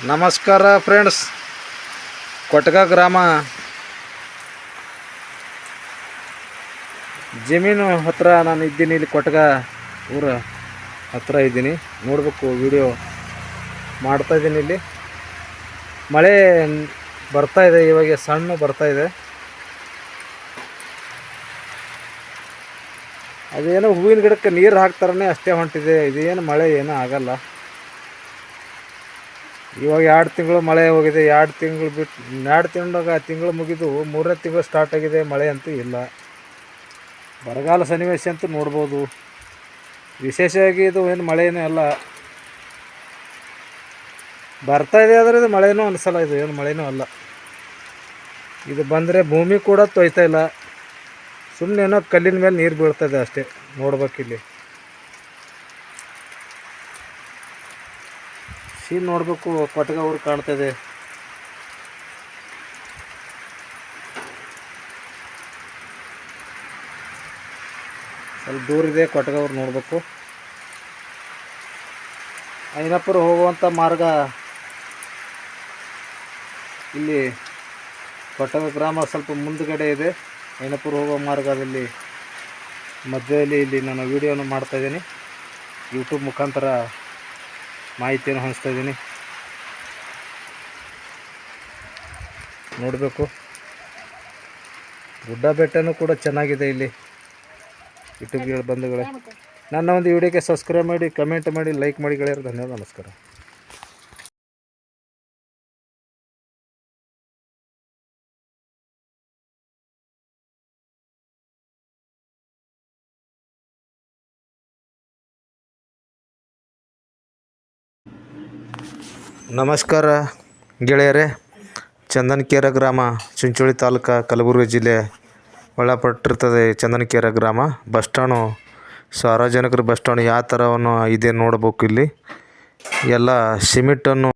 ನಮಸ್ಕಾರ ಫ್ರೆಂಡ್ಸ್. ಕೊಟ್ಗ ಗ್ರಾಮ ಜಮೀನು ಹತ್ರ ನಾನು ಇದ್ದೀನಿ. ಇಲ್ಲಿ ಕೊಟ್ಗ ಊರ ಹತ್ರ ಇದ್ದೀನಿ. ನೋಡಬೇಕು, ವಿಡಿಯೋ ಮಾಡ್ತಾಯಿದ್ದೀನಿ. ಇಲ್ಲಿ ಮಳೆ ಬರ್ತಾಯಿದೆ, ಇವಾಗ ಸಣ್ಣ ಬರ್ತಾಯಿದೆ. ಅದೇನೋ ಹೂವಿನ ಗಿಡಕ್ಕೆ ನೀರು ಹಾಕ್ತಾರೇ ಅಷ್ಟೇ ಹೊಂಟಿದೆ. ಇದೇನು ಮಳೆ ಏನೂ ಆಗಲ್ಲ. ಇವಾಗ 2 ತಿಂಗಳು ಮಳೆ ಹೋಗಿದೆ. 2 ತಿಂಗಳು ಬಿಟ್ಟು 2 ತಿಂಗಳು ಮುಗಿದು 3ನೇ ತಿಂಗಳು ಸ್ಟಾರ್ಟ್ ಆಗಿದೆ. ಮಳೆ ಅಂತೂ ಇಲ್ಲ. ಬರಗಾಲ ಸನ್ನಿವೇಶ ಅಂತೂ ನೋಡ್ಬೋದು. ವಿಶೇಷವಾಗಿ ಇದು ಏನು ಮಳೆಯೇ ಅಲ್ಲ, ಬರ್ತಾಯಿದೆ. ಆದರೆ ಇದು ಮಳೆನೂ ಅನಿಸಲ್ಲ. ಇದು ಏನು ಮಳೆನೂ ಅಲ್ಲ. ಇದು ಬಂದರೆ ಭೂಮಿ ಕೂಡ ತೊಯ್ತಾ ಇಲ್ಲ. ಸುಮ್ಮನೆ ಏನೋ ಕಲ್ಲಿನ ಮೇಲೆ ನೀರು ಬೀಳ್ತದೆ ಅಷ್ಟೇ. ನೋಡ್ಬೇಕಿಲ್ಲಿ ಸೀನ್ ನೋಡಬೇಕು. ಕೊಟ್ಗ ಊರು ಕಾಣ್ತಾಯಿದೆ. ಸ್ವಲ್ಪ ದೂರ ಇದೆ ಕೊಟ್ಗ ಊರು. ನೋಡಬೇಕು. ಐನಾಪುರ ಹೋಗುವಂಥ ಮಾರ್ಗ ಇಲ್ಲಿ ಕೊಟ್ಗ ಗ್ರಾಮ ಸ್ವಲ್ಪ ಮುಂದುಗಡೆ ಇದೆ. ಐನಾಪುರ ಹೋಗೋ ಮಾರ್ಗದಲ್ಲಿ ಮಧ್ಯದಲ್ಲಿ ಇಲ್ಲಿ ನಾನು ವೀಡಿಯೋನ ಮಾಡ್ತಾಯಿದ್ದೀನಿ. ಯೂಟ್ಯೂಬ್ ಮುಖಾಂತರ ಮಾಹಿತಿಯನ್ನು ಹಂಚ್ತಾ ಇದ್ದೀನಿ. ನೋಡಬೇಕು. ಗುಡ್ಡ ಬೆಟ್ಟನೂ ಕೂಡ ಚೆನ್ನಾಗಿದೆ ಇಲ್ಲಿ. ಯೂಟ್ಯೂಬ್ಗೆ ಬಂಧುಗಳೇ, ನನ್ನ ಒಂದು ವಿಡಿಯೋಗೆ ಸಬ್ಸ್ಕ್ರೈಬ್ ಮಾಡಿ, ಕಮೆಂಟ್ ಮಾಡಿ, ಲೈಕ್ ಮಾಡಿ ಗೆಳೆಯರು. ಧನ್ಯವಾದ. ನಮಸ್ಕಾರ. ನಮಸ್ಕಾರ ಗೆಳೆಯರೇ. ಚಂದನಕೆರೆ ಗ್ರಾಮ, ಚಿಂಚೋಳಿ ತಾಲೂಕು, ಕಲಬುರಗಿ ಜಿಲ್ಲೆ ಒಳಪಟ್ಟಿರ್ತದೆ. ಚಂದನಕೆರೆ ಗ್ರಾಮ. ಬಸ್ ಸ್ಟ್ಯಾಂಡು, ಸಾರ್ವಜನಿಕರ ಬಸ್ ಸ್ಟ್ಯಾಂಡ್ ಯಾವ ಥರವನ್ನು ಇದೆ ನೋಡ್ಬೇಕು. ಇಲ್ಲಿ ಎಲ್ಲ ಸಿಮೆಂಟನ್ನು